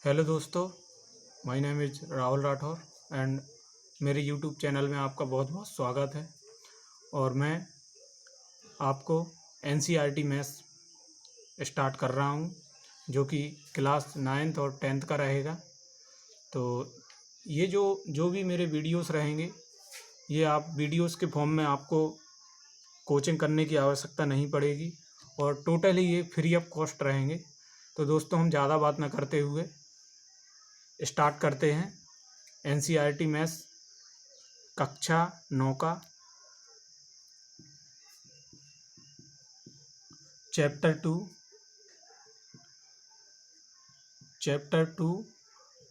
Hello दोस्तों, my name is Rahul Rathore and मेरे YouTube channel में आपका बहुत बहुत स्वागत है। और मैं आपको एनसीईआरटी मैथ्स स्टार्ट कर रहा हूं, जो कि क्लास 9th और 10th का रहेगा। तो ये जो भी मेरे वीडियोस रहेंगे, ये आप वीडियोस के फॉर्म में आपको कोचिंग करने की आवश्यकता नहीं पड़ेगी और टोटली ये फ्री ऑफ कॉस्ट रहेंगे। तो दोस्तों, हम ज़्यादा बात ना करते हुए स्टार्ट करते हैं एनसीईआरटी मैथ्स कक्षा 9 का चैप्टर 2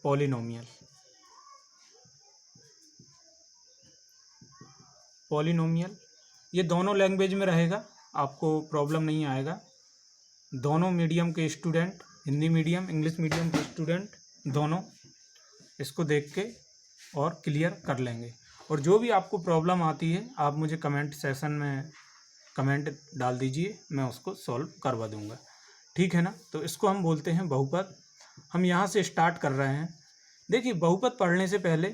पॉलिनोमियल। ये दोनों लैंग्वेज में रहेगा, आपको प्रॉब्लम नहीं आएगा। दोनों मीडियम के student, Hindi medium English medium के स्टूडेंट, दोनों इसको देख के और क्लियर कर लेंगे। और जो भी आपको प्रॉब्लम आती है, आप मुझे कमेंट सेक्शन में कमेंट डाल दीजिए, मैं उसको सॉल्व करवा दूंगा। ठीक है ना। तो इसको हम बोलते हैं बहुपद। हम यहाँ से स्टार्ट कर रहे हैं। देखिए, बहुपद पढ़ने से पहले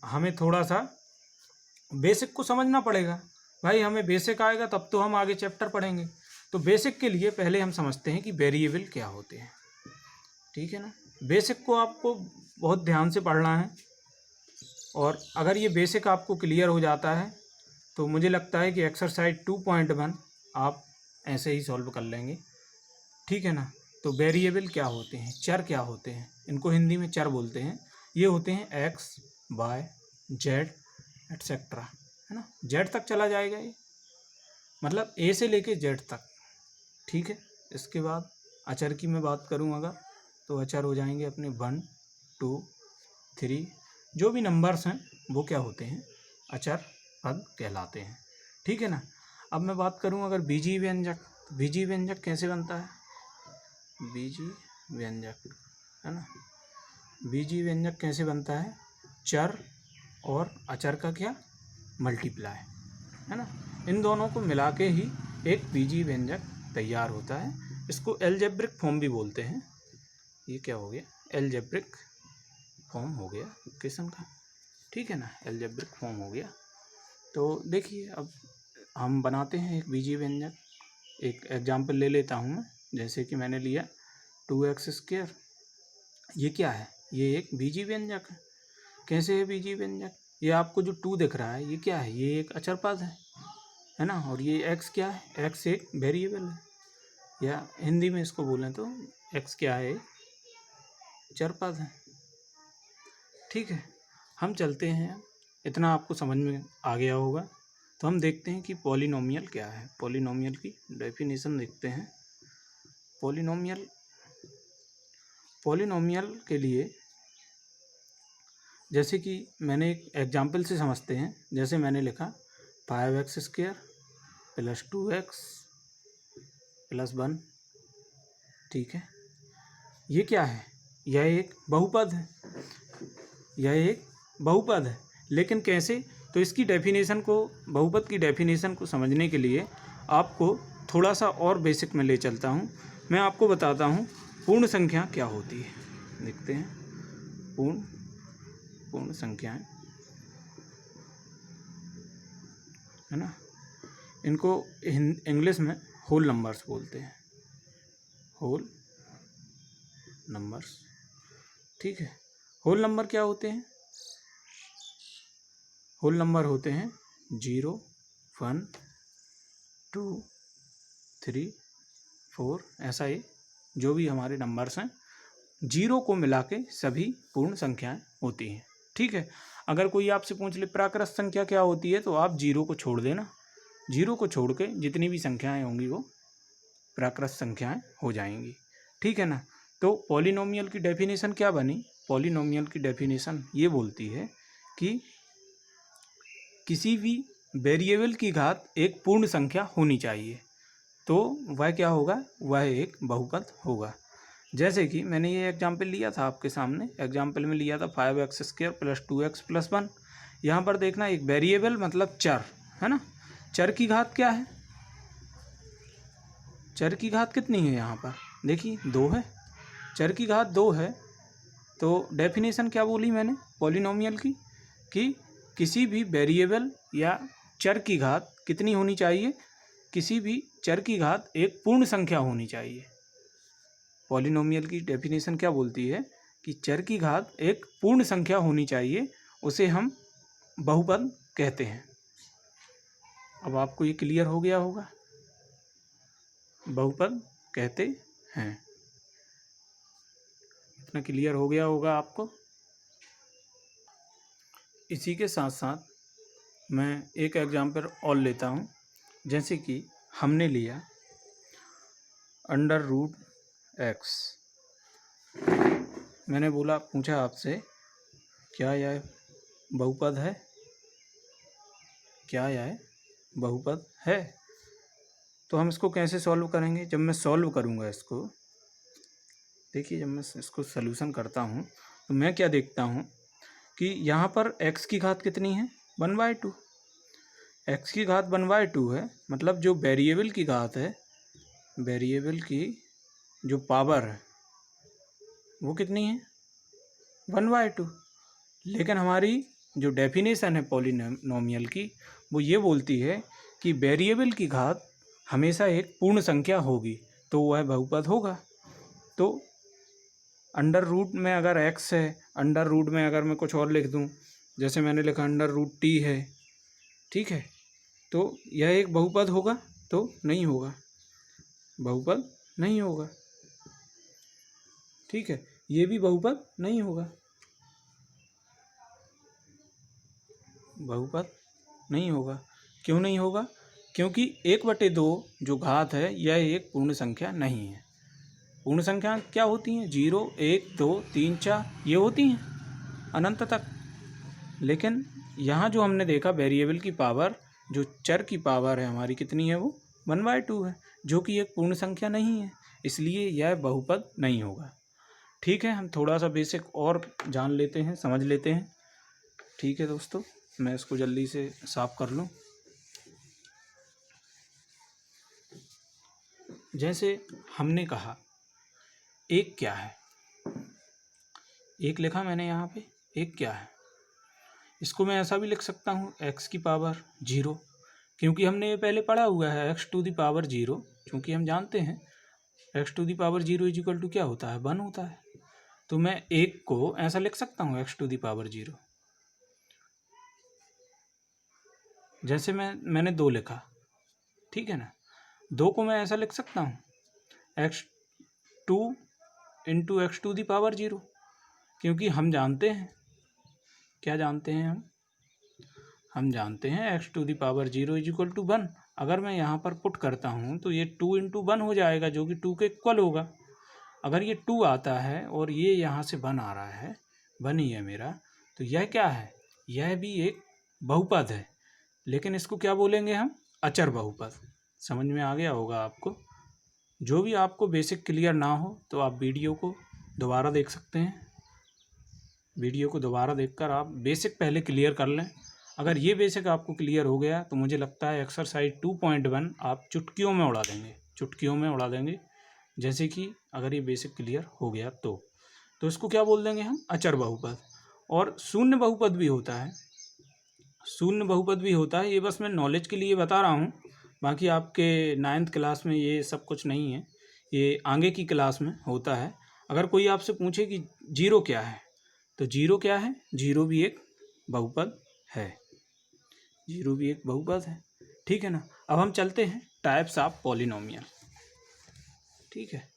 हमें थोड़ा सा बेसिक को समझना पड़ेगा। भाई, हमें बेसिक आएगा तब तो हम आगे चैप्टर पढ़ेंगे। तो बेसिक के लिए पहले हम समझते हैं कि वेरिएबल क्या होते हैं। ठीक है ना। बेसिक को आपको बहुत ध्यान से पढ़ना है, और अगर ये बेसिक आपको क्लियर हो जाता है तो मुझे लगता है कि एक्सरसाइज 2.1 आप ऐसे ही सॉल्व कर लेंगे। ठीक है ना। तो वेरिएबल क्या होते हैं, चर क्या होते हैं, इनको हिंदी में चर बोलते हैं। ये होते हैं एक्स, वाई, जेड एट्सेट्रा, है ना। जेड तक चला जाएगा ये, मतलब ए से लेके जेड तक। ठीक है। इसके बाद अचर की मैं बात करूँ अगर, तो अचर हो जाएंगे अपने 1, 2, 3। जो भी नंबर्स हैं वो क्या होते हैं, अचर पद कहलाते हैं। ठीक है ना। अब मैं बात करूं अगर बीजीय व्यंजक, बीजीय व्यंजक कैसे बनता है, बीजीय व्यंजक, है ना। बीजीय व्यंजक कैसे बनता है, चर और अचर का क्या, मल्टीप्लाई, है ना। इन दोनों को मिला के ही एक बीजीय व्यंजक तैयार होता है। इसको एलजेब्रिक फॉर्म भी बोलते हैं। ये क्या हो गया, एलजेब्रिक फॉर्म हो गया इक्वेशन का। ठीक है ना, एलजेब्रिक फॉर्म हो गया। तो देखिए, अब हम बनाते हैं एक बीजीय व्यंजक। एक एग्जांपल ले लेता हूँ मैं, जैसे कि मैंने लिया 2x²। ये क्या है, ये एक बीजीय व्यंजक है। कैसे है बीजीय व्यंजक, ये आपको जो 2 दिख रहा है ये क्या है, ये एक अचर पद है ना। और ये x क्या है, x एक वेरिएबल है, या हिंदी में इसको बोलें तो x क्या है, चर पद है। ठीक है। हम चलते हैं, इतना आपको समझ में आ गया होगा। तो हम देखते हैं कि पॉलिनोमियल क्या है। पॉलिनोमियल की डेफिनेशन देखते हैं। पॉलिनोमियल के लिए जैसे कि मैंने एक एग्जाम्पल से समझते हैं। जैसे मैंने लिखा 5x² + 2x + 1। ठीक है। ये क्या है, यह एक बहुपद है, यह एक बहुपद है। लेकिन कैसे, तो इसकी डेफिनेशन को, बहुपद की डेफिनेशन को समझने के लिए आपको थोड़ा सा और बेसिक में ले चलता हूँ। मैं आपको बताता हूँ पूर्ण संख्या क्या होती है। देखते हैं पूर्ण संख्याएं, है ना। इनको इंग्लिश में होल नंबर्स बोलते हैं, होल नंबर्स। ठीक है। होल नंबर क्या होते हैं, होल नंबर होते हैं 0, 1, 2, 3, 4, ऐसा ही जो भी हमारे नंबर्स हैं, 0 को मिला के सभी पूर्ण संख्याएं होती हैं। ठीक है। अगर कोई आपसे पूछ ले प्राकृत संख्या क्या होती है, तो आप 0 को छोड़ देना। 0 को छोड़ के जितनी भी संख्याएं होंगी वो प्राकृत संख्याएं हो जाएंगी। ठीक है ना। तो पॉलिनोमियल की डेफिनेशन क्या बनी, पॉलिनोमियल की डेफिनेशन ये बोलती है कि किसी भी वेरिएबल की घात एक पूर्ण संख्या होनी चाहिए, तो वह क्या होगा, वह एक बहुपद होगा। जैसे कि मैंने ये एग्जाम्पल लिया था आपके सामने, एग्जाम्पल में लिया था 5x² + 2x + 1। यहाँ पर देखना, एक वेरिएबल मतलब चर, है ना। चर की घात क्या है, चर की घात कितनी है, यहाँ पर देखिए 2 है। चर की घात 2 है तो डेफिनेशन क्या बोली मैंने पॉलिनोमियल की कि किसी भी वेरिएबल या चर की घात कितनी होनी चाहिए, किसी भी चर की घात एक पूर्ण संख्या होनी चाहिए। पॉलिनोमियल की डेफिनेशन क्या बोलती है कि चर की घात एक पूर्ण संख्या होनी चाहिए, उसे हम बहुपद कहते हैं। अब आपको ये क्लियर हो गया होगा, बहुपद कहते हैं, इतना क्लियर हो गया होगा आपको। इसी के साथ साथ मैं एक एग्जाम्पल और लेता हूँ, जैसे कि हमने लिया √x। मैंने बोला, पूछा आपसे क्या यह बहुपद है, क्या यह बहुपद है। तो हम इसको कैसे सॉल्व करेंगे। जब मैं सॉल्व करूँगा इसको, देखिए जब मैं इसको सॉल्यूशन करता हूँ तो मैं क्या देखता हूँ कि यहाँ पर x की घात कितनी है 1/2। x की घात 1/2 है, मतलब जो वेरिएबल की घात है, वेरिएबल की जो पावर है वो कितनी है 1/2। लेकिन हमारी जो डेफिनेशन है पॉलिनोमियल की वो ये बोलती है कि वेरिएबल की घात हमेशा एक पूर्ण संख्या होगी, तो वह बहुपद होगा। तो अंडर रूट में अगर x है, अंडर रूट में अगर मैं कुछ और लिख दूं, जैसे मैंने लिखा √t है, ठीक है, तो यह एक बहुपद होगा तो नहीं होगा, बहुपद नहीं होगा, ठीक है, ये भी बहुपद नहीं होगा, बहुपद नहीं होगा। क्यों नहीं होगा? क्योंकि 1/2 जो घात है यह एक पूर्ण संख्या नहीं है। पूर्ण संख्या क्या होती हैं? 0, 1, 2, 3, 4 ये होती हैं अनंत तक। लेकिन यहाँ जो हमने देखा वेरिएबल की पावर, जो चर की पावर है हमारी, कितनी है वो 1/2 है, जो कि एक पूर्ण संख्या नहीं है, इसलिए यह बहुपद नहीं होगा। ठीक है, हम थोड़ा सा बेसिक और जान लेते हैं, समझ लेते हैं। ठीक है दोस्तों, मैं इसको जल्दी से साफ कर लूँ। जैसे हमने कहा एक क्या है, एक लिखा मैंने यहाँ पे, एक क्या है, इसको मैं ऐसा भी लिख सकता हूँ x की पावर 0, क्योंकि हमने ये पहले पढ़ा हुआ है x⁻0, क्योंकि हम जानते हैं x⁻0 इक्वल टू क्या होता है 1 होता है। तो मैं एक को ऐसा लिख सकता हूँ x⁻0, जैसे मैंने 2 लिखा, ठीक है ना। 2 को मैं ऐसा लिख सकता हूँ x2 × x⁻0, क्योंकि हम जानते हैं, क्या जानते हैं हम जानते हैं x⁻0 इक्वल टू 1। अगर मैं यहाँ पर पुट करता हूँ तो ये 2 × 1 हो जाएगा, जो कि 2 के इक्वल होगा। अगर ये 2 आता है और ये यहाँ से 1 आ रहा है, 1 ही है मेरा, तो यह क्या है, यह भी एक बहुपद है, लेकिन इसको क्या बोलेंगे हम, अचर बहुपद। समझ में आ गया होगा आपको। जो भी आपको बेसिक क्लियर ना हो तो आप वीडियो को दोबारा देख सकते हैं, वीडियो को दोबारा देखकर आप बेसिक पहले क्लियर कर लें। अगर ये बेसिक आपको क्लियर हो गया तो मुझे लगता है एक्सरसाइज 2.1 आप चुटकियों में उड़ा देंगे, चुटकियों में उड़ा देंगे। जैसे कि अगर ये बेसिक क्लियर हो गया तो इसको क्या बोल देंगे हम, अचर बहुपद। और शून्य बहुपद भी होता है, शून्य बहुपद भी होता है, ये बस मैं नॉलेज के लिए बता रहा हूँ। बाकी आपके 9th क्लास में ये सब कुछ नहीं है, ये आगे की क्लास में होता है। अगर कोई आपसे पूछे कि 0 क्या है, तो 0 क्या है, 0 भी एक बहुपद है, 0 भी एक बहुपद है, ठीक है ना। अब हम चलते हैं टाइप्स ऑफ पॉलिनोमियल, ठीक है।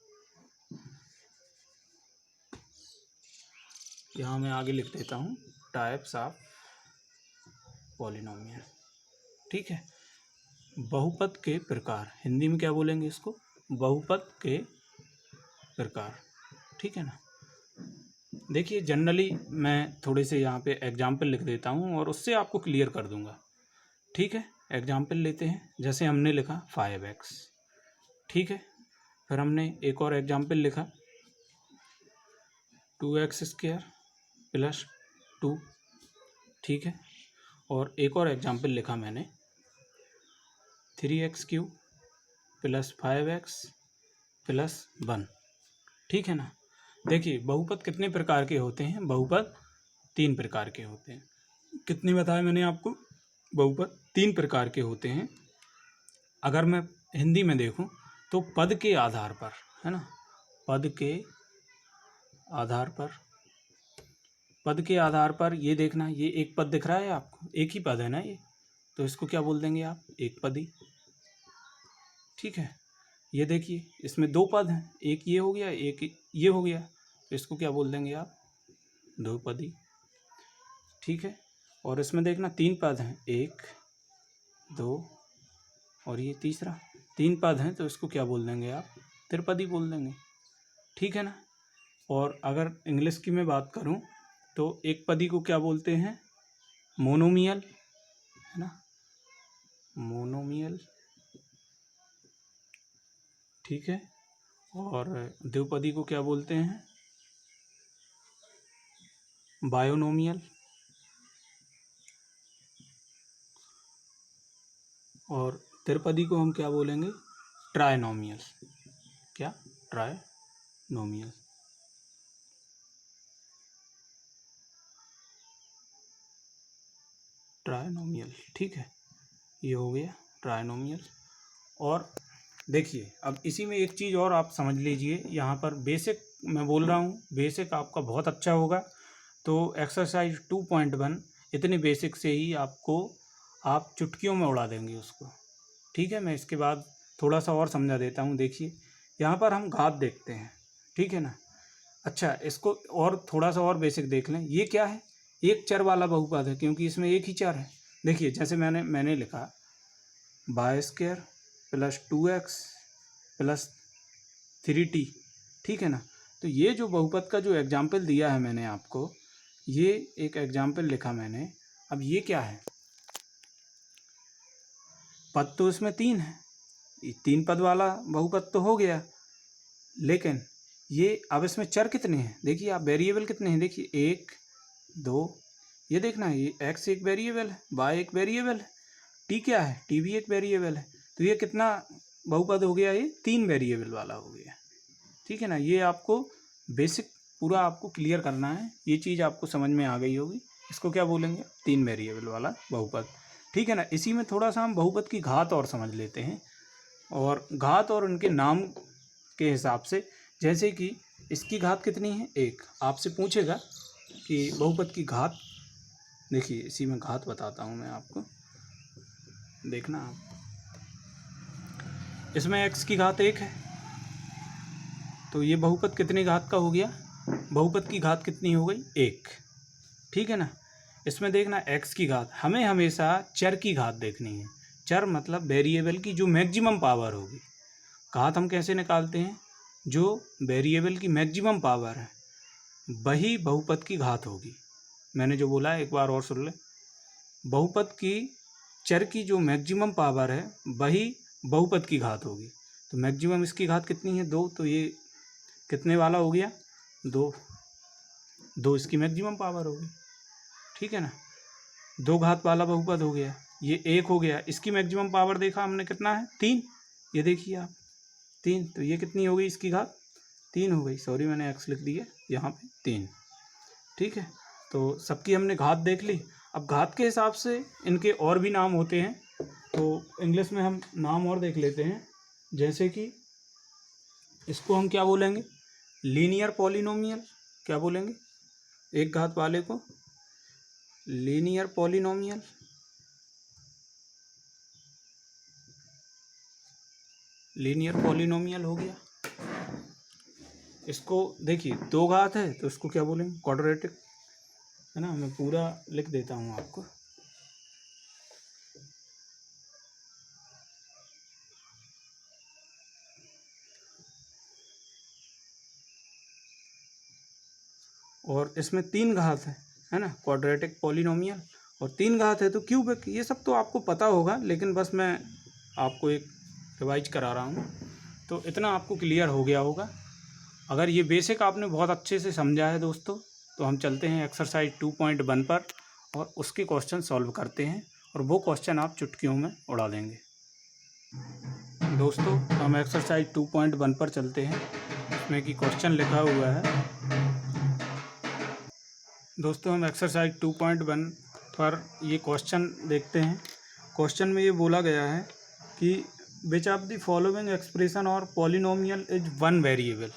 यहाँ मैं आगे लिख देता हूँ टाइप्स ऑफ पॉलिनोमियल, ठीक है। बहुपद के प्रकार, हिंदी में क्या बोलेंगे इसको, बहुपद के प्रकार, ठीक है ना। देखिए जनरली मैं थोड़े से यहाँ पे एग्जाम्पल लिख देता हूँ और उससे आपको क्लियर कर दूँगा, ठीक है। एग्जाम्पल लेते हैं, जैसे हमने लिखा 5x, ठीक है। फिर हमने एक और एग्जाम्पल लिखा 2x² + 2, ठीक है। और एक और एग्जाम्पल लिखा मैंने 3x³ + 5x + 1, ठीक है ना। देखिए बहुपद कितने प्रकार के होते हैं, बहुपद 3 प्रकार के होते हैं। कितने बताया मैंने आपको, बहुपद 3 प्रकार के होते हैं। अगर मैं हिंदी में देखूं तो पद के आधार पर, है ना, पद के आधार पर, पद के आधार पर ये देखना, ये एक पद दिख रहा है आपको, एक ही पद है ना ये, तो इसको क्या बोल देंगे आप, एक पदी। ठीक है, ये देखिए इसमें 2 पद हैं, एक ये हो गया, एक ये हो गया, तो इसको क्या बोल देंगे आप, द्विपदी। ठीक है, और इसमें देखना 3 पद हैं, 1 2 और ये तीसरा, 3 पद हैं, तो इसको क्या बोल देंगे आप, त्रिपदी बोल देंगे। ठीक है ना। और अगर इंग्लिश की मैं बात करूं तो एक पदी को क्या बोलते हैं, मोनोमियल, है ना, मोनोमियल। ठीक है, और द्विपदी को क्या बोलते हैं, बायोनोमियल। और त्रिपदी को हम क्या बोलेंगे, ट्राइनोमियल। क्या, ट्राइनोमियल। ट्राइनोमियल, ठीक है, ये हो गया ट्राइनोमियल। और देखिए अब इसी में एक चीज़ और आप समझ लीजिए, यहाँ पर बेसिक मैं बोल रहा हूँ, बेसिक आपका बहुत अच्छा होगा। तो एक्सरसाइज 2.1 इतने बेसिक से ही आपको, आप चुटकियों में उड़ा देंगे उसको। ठीक है, मैं इसके बाद थोड़ा सा और समझा देता हूँ। देखिए यहाँ पर हम घात देखते हैं, ठीक है ना। अच्छा, इसको और थोड़ा सा और बेसिक देख लें, ये क्या है, एक चर वाला बहुपद है, क्योंकि इसमें एक ही चर है। देखिए जैसे मैंने लिखा y² + 2x + 3t, ठीक है ना। तो ये जो बहुपद का जो एग्जाम्पल दिया है मैंने आपको, ये एक एग्जाम्पल लिखा मैंने। अब ये क्या है, पद तो इसमें 3 है, ये 3 पद वाला बहुपद तो हो गया, लेकिन ये अब इसमें चर कितने हैं, देखिए आप, वेरिएबल कितने हैं, देखिए 1 2, ये देखना, ये x एक वेरिएबल है, y एक वेरिएबल है, t क्या है, t भी एक वेरिएबल है। तो ये कितना बहुपद हो गया, ये 3 वेरिएबल वाला हो गया। ठीक है ना, ये आपको बेसिक पूरा आपको क्लियर करना है, ये चीज़ आपको समझ में आ गई होगी। इसको क्या बोलेंगे, 3 वेरिएबल वाला बहुपद। ठीक है ना। इसी में थोड़ा सा हम बहुपद की घात और समझ लेते हैं, और घात और उनके नाम के हिसाब से, जैसे कि इसकी घात कितनी है, 1। आपसे पूछेगा कि बहुपद की घात, देखिए इसी में घात बताता हूँ मैं आपको, देखना आप, इसमें x की घात 1 है, तो ये बहुपद कितनी घात का हो गया, बहुपद की घात कितनी हो गई, 1। ठीक है ना। इसमें देखना x की घात, हमें हमेशा चर की घात देखनी है, चर मतलब वेरिएबल की जो मैक्सिमम पावर होगी। घात हम कैसे निकालते हैं, जो वेरिएबल की मैक्सिमम पावर है वही बहुपद की घात होगी। मैंने जो बोला है एक बार और सुन ले, बहुपद की चर की जो मैक्सिमम पावर है वही बहुपद की घात होगी। तो मैक्सिमम इसकी घात कितनी है, 2, तो ये कितने वाला हो गया, 2 इसकी मैक्सिमम पावर होगी। ठीक है ना, 2 घात वाला बहुपद हो गया, ये 1 हो गया, इसकी मैक्सिमम पावर देखा हमने कितना है, 3, ये देखिए आप 3, तो ये कितनी हो गई, इसकी घात 3 हो गई, सॉरी मैंने x लिख दिया यहाँ पे 3। ठीक है, तो सबकी हमने घात देख ली। अब घात के हिसाब से इनके और भी नाम होते हैं, तो इंग्लिश में हम नाम और देख लेते हैं। जैसे कि इसको हम क्या बोलेंगे, लीनियर पॉलिनोमियल। क्या बोलेंगे, एक घात वाले को लीनियर पॉलिनोमियल। लीनियर पॉलिनोमियल हो गया। इसको देखिए 2 घात है, तो इसको क्या बोलेंगे, क्वाड्रेटिक, है ना। मैं पूरा लिख देता हूँ आपको, और इसमें 3 घात है ना, क्वाड्रेटिक पॉलिनोमियल, और 3 घात है तो क्यूबिक। ये सब तो आपको पता होगा, लेकिन बस मैं आपको एक रिवाइज करा रहा हूँ, तो इतना आपको क्लियर हो गया होगा। अगर ये बेसिक आपने बहुत अच्छे से समझा है दोस्तों, तो हम चलते हैं एक्सरसाइज 2.1 पर और उसके क्वेश्चन सॉल्व करते हैं, और वो क्वेश्चन आप चुटकियों में उड़ा देंगे। दोस्तों हम एक्सरसाइज 2.1 पर चलते हैं। इसमें कि क्वेश्चन लिखा हुआ है दोस्तों। हम एक्सरसाइज 2.1 पर ये क्वेश्चन देखते हैं। क्वेश्चन में ये बोला गया है कि which of the following expression और पॉलिनोमियल इज वन वेरिएबल।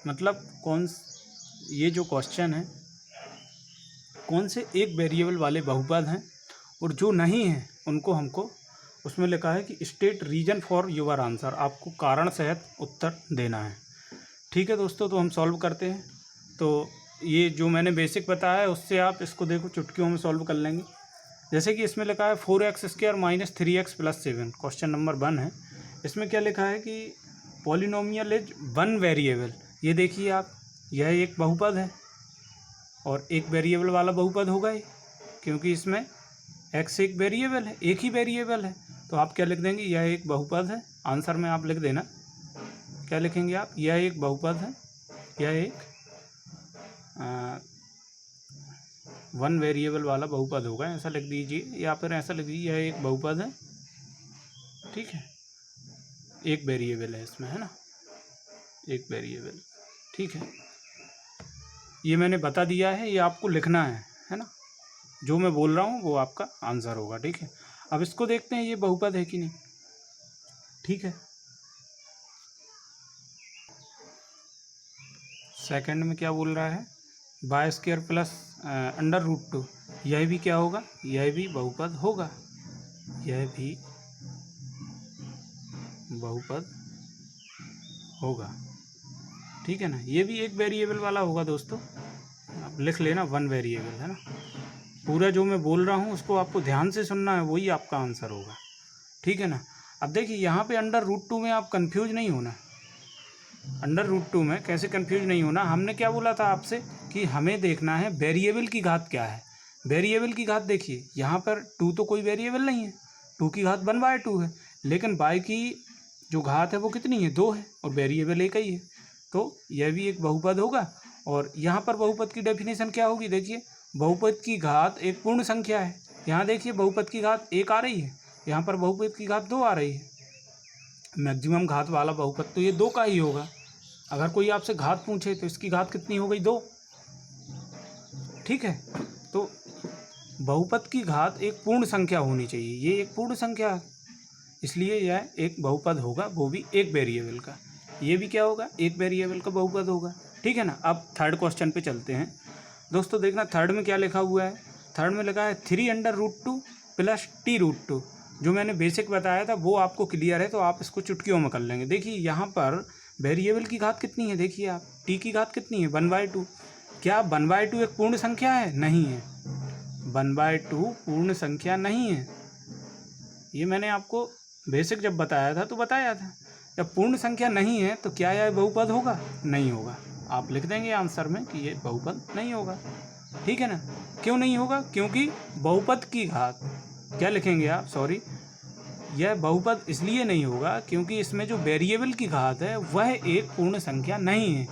मतलब ये जो क्वेश्चन है कौन से एक वेरिएबल वाले बहुपद हैं और जो नहीं हैं उनको हमको उसमें लिखा है कि state reason for your answer. आपको कारण सहित उत्तर देना है। ठीक है दोस्तों, तो हम सॉल्व करते हैं। तो ये जो मैंने बेसिक बताया है उससे आप इसको देखो चुटकियों में सॉल्व कर लेंगे। जैसे कि इसमें लिखा है 4x² - 3x + 7, क्वेश्चन नंबर 1 है। इसमें क्या लिखा है कि पॉलिनोमियल इज वन वेरिएबल। ये देखिए आप, यह एक बहुपद है और एक वेरिएबल वाला बहुपद होगा ये, क्योंकि इसमें x एक वेरिएबल है, एक ही वेरिएबल है। तो आप क्या लिख देंगे, यह एक बहुपद है। आंसर में आप लिख देना, क्या लिखेंगे आप, यह एक बहुपद है, यह एक वन वेरिएबल वाला बहुपद होगा, ऐसा लिख दीजिए, या फिर ऐसा लिख दीजिए यह एक बहुपद है। ठीक है, एक वेरिएबल है इसमें, है ना, एक वेरिएबल। ठीक है, ये मैंने बता दिया है, ये आपको लिखना है ना। जो मैं बोल रहा हूँ वो आपका आंसर होगा। ठीक है, अब इसको देखते हैं ये बहुपद है कि नहीं। ठीक है, सेकंड में क्या बोल रहा है, y² + √2। यह भी क्या होगा, यह भी बहुपद होगा, यह भी बहुपद होगा। ठीक है ना, ये भी एक वेरिएबल वाला होगा दोस्तों। आप लिख लेना वन वेरिएबल, है ना। पूरा जो मैं बोल रहा हूँ उसको आपको ध्यान से सुनना है, वही आपका आंसर होगा। ठीक है ना। अब देखिए यहाँ पे √2 में आप कंफ्यूज नहीं होना। √2 में कैसे कंफ्यूज नहीं होना, हमने क्या बोला था आपसे कि हमें देखना है वेरिएबल की घात क्या है। वेरिएबल की घात देखिए, यहाँ पर 2 तो कोई वेरिएबल नहीं है, 2 की घात 1/2 है, लेकिन y की जो घात है वो कितनी है, 2 है, और वेरिएबल एक ही है। तो यह भी एक बहुपद होगा। और यहाँ पर बहुपद की डेफिनेशन क्या होगी, देखिए बहुपद की घात एक पूर्ण संख्या है। यहाँ देखिए बहुपद की घात 1 आ रही है, यहाँ पर बहुपद की घात 2 आ रही है। मैक्सिमम घात वाला बहुपद तो ये 2 का ही होगा। अगर कोई आपसे घात पूछे तो इसकी घात कितनी हो गई, 2। ठीक है, तो बहुपद की घात एक पूर्ण संख्या होनी चाहिए, ये एक पूर्ण संख्या है, इसलिए यह एक बहुपद होगा, वो भी एक वेरिएबल का। ये भी क्या होगा, एक वेरिएबल का बहुपद होगा। ठीक है ना। अब थर्ड क्वेश्चन पे चलते हैं दोस्तों। देखना थर्ड में क्या लिखा हुआ है। थर्ड में लिखा है 3√2 + t√2। जो मैंने बेसिक बताया था वो आपको क्लियर है, तो आप इसको चुटकियों में कर लेंगे। देखिए यहाँ पर वेरिएबल की घात कितनी है, देखिए आप, t की घात कितनी है, 1/2। क्या 1/2 एक पूर्ण संख्या है, नहीं है, 1/2 पूर्ण संख्या नहीं है। ये मैंने आपको बेसिक जब बताया था तो बताया था। जब पूर्ण संख्या नहीं है तो क्या यह बहुपद होगा, नहीं होगा। आप लिख देंगे आंसर में कि ये बहुपद नहीं होगा। ठीक है ना। क्यों नहीं होगा, क्योंकि बहुपद की घात, क्या लिखेंगे आप, सॉरी, यह बहुपद इसलिए नहीं होगा क्योंकि इसमें जो वेरिएबल की घात है वह एक पूर्ण संख्या नहीं है,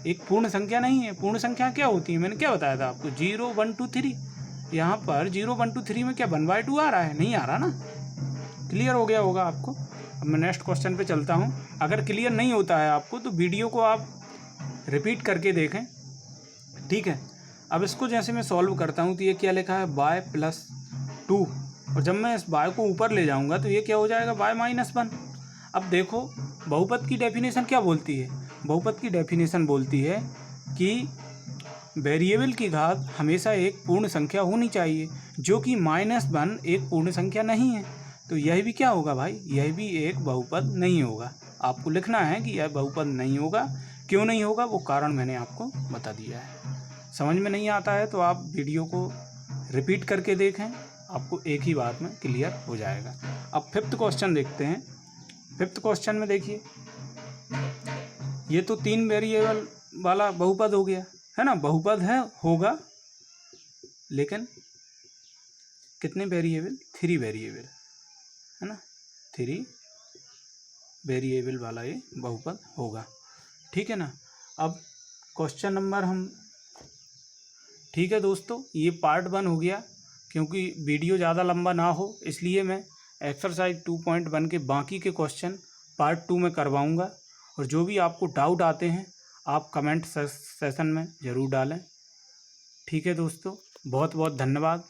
एक पूर्ण संख्या नहीं है। पूर्ण संख्या क्या होती है, मैंने क्या बताया था आपको, 0, 1, 2, 3। यहाँ पर 0, 1, 2, 3 में क्या 1/2 आ रहा है, नहीं आ रहा ना। क्लियर हो गया होगा आपको। अब मैं नेक्स्ट क्वेश्चन पे चलता हूँ। अगर क्लियर नहीं होता है आपको तो वीडियो को आप रिपीट करके देखें। ठीक है, अब इसको जैसे मैं सॉल्व करता हूँ तो ये क्या लिखा है, y + 2, और जब मैं इस y को ऊपर ले जाऊँगा तो ये क्या हो जाएगा, y - 1। अब देखो बहुपद की डेफिनेशन क्या बोलती है, बहुपद की डेफिनेशन बोलती है कि वेरिएबल की घात हमेशा एक पूर्ण संख्या होनी चाहिए, जो कि -1 एक पूर्ण संख्या नहीं है। तो यह भी क्या होगा भाई, यह भी एक बहुपद नहीं होगा। आपको लिखना है कि यह बहुपद नहीं होगा। क्यों नहीं होगा, वो कारण मैंने आपको बता दिया है। समझ में नहीं आता है तो आप वीडियो को रिपीट करके देखें, आपको एक ही बात में क्लियर हो जाएगा। अब फिफ्थ क्वेश्चन देखते हैं। फिफ्थ क्वेश्चन में देखिए, ये तो 3 वेरिएबल वाला बहुपद हो गया, है ना, बहुपद है, होगा, लेकिन कितने वेरिएबल, 3 वेरिएबल, है ना, 3 वेरिएबल वाला ये बहुपद होगा। ठीक है ना। अब क्वेश्चन नंबर हम, ठीक है दोस्तों, ये पार्ट 1 हो गया, क्योंकि वीडियो ज़्यादा लंबा ना हो इसलिए मैं एक्सरसाइज 2.1 के बाकी के क्वेश्चन पार्ट 2 में करवाऊँगा। और जो भी आपको डाउट आते हैं आप कमेंट सेशन में ज़रूर डालें। ठीक है दोस्तों, बहुत बहुत धन्यवाद।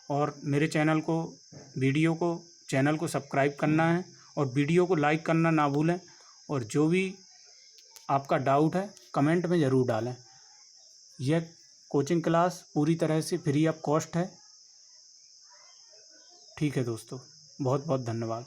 और मेरे चैनल को सब्सक्राइब करना है और वीडियो को लाइक करना ना भूलें। और जो भी आपका डाउट है कमेंट में ज़रूर डालें। यह कोचिंग क्लास पूरी तरह से फ्री ऑफ कॉस्ट है। ठीक है दोस्तों, बहुत बहुत धन्यवाद।